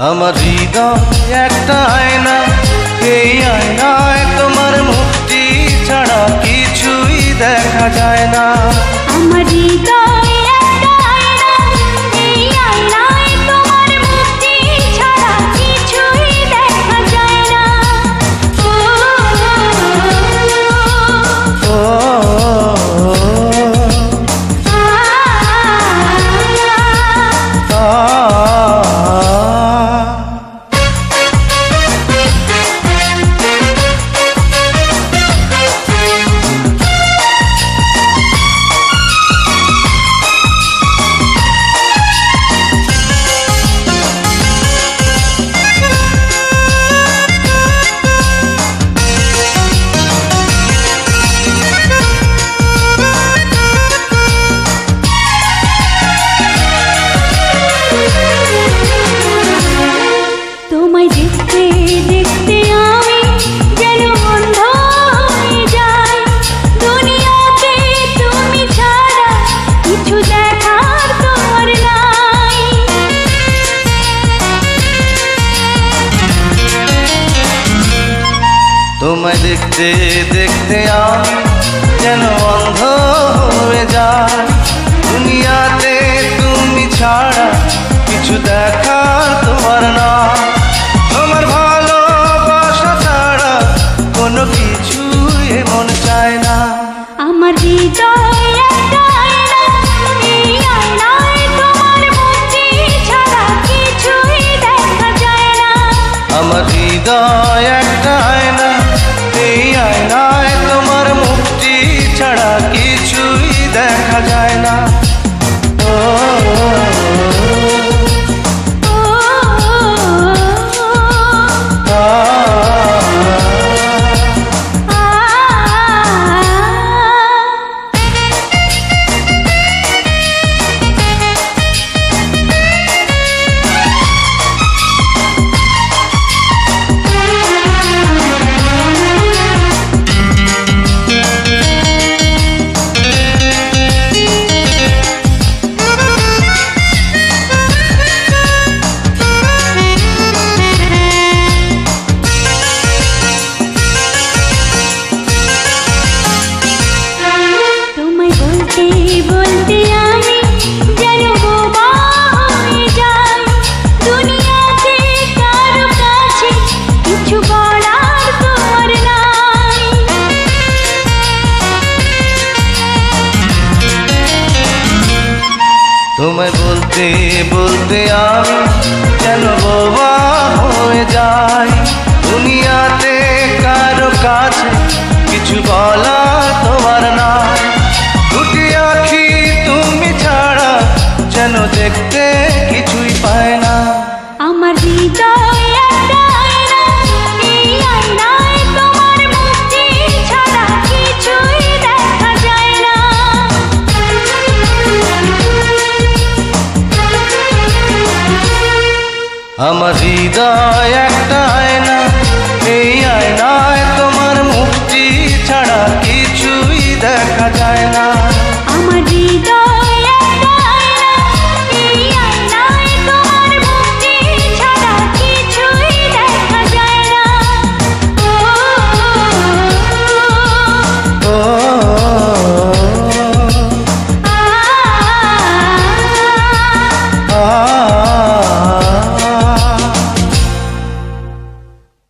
আমার হৃদয় একটা আয়না, এই আয়নায় তোমার মুক্তি ছাড়া কিছুই দেখা যায় না। আমার হৃদয় একটা আয়না, এই আয়নায় তোমার মুক্তি ছাড়া কিছুই দেখা যায় না। ও তোমায় দেখতে দেখতে আমি যেন অন্ধ হয়ে যাই। দুনিয়াতে তুমি ছাড়া কিছু দেখার তোমার নাই। তোমায় দেখতে দেখতে আমি যেন অন্ধ হয়ে যাই। দুনিয়াতে তুমি ছাড়া কিছু দেখার তোমার না। তোমার ভালোবাসা ছাড়া কোনো কিছু এমন চায় না। আমার হৃদয় একটা আয়না, এই আয়নায় তোমার মুক্তি ছাড়া কিছুই দেখা যায় না। আমার হৃদয় একটা আয়না, এই আয়নায় তোমার মুক্তি ছাড়া কিছুই দেখা যায় না। ও বলতে আমি যেন বোবা হয়ে যাই। দুনিয়াতে কারো কাছে কিছু বলার তোমার নাই। তোমায় বলতে বলতে আমি যেন বোবা হয়ে যাই। দুনিয়াতে কারো কাছে কিছু বলার তোমার নাই। দুটি আঁখি তুমি ছাড়া যেন দেখতে কিছুই পায় না। আমার হৃদয় একটা আয়না, এই আয়নায় তোমার মুক্তি ছাড়া কিছুই দেখা যায় না। আমার হৃদয় একটা আয়না, এই আয়নায় তোমার মুক্তি ছাড়া কিছুই দেখা যায় না।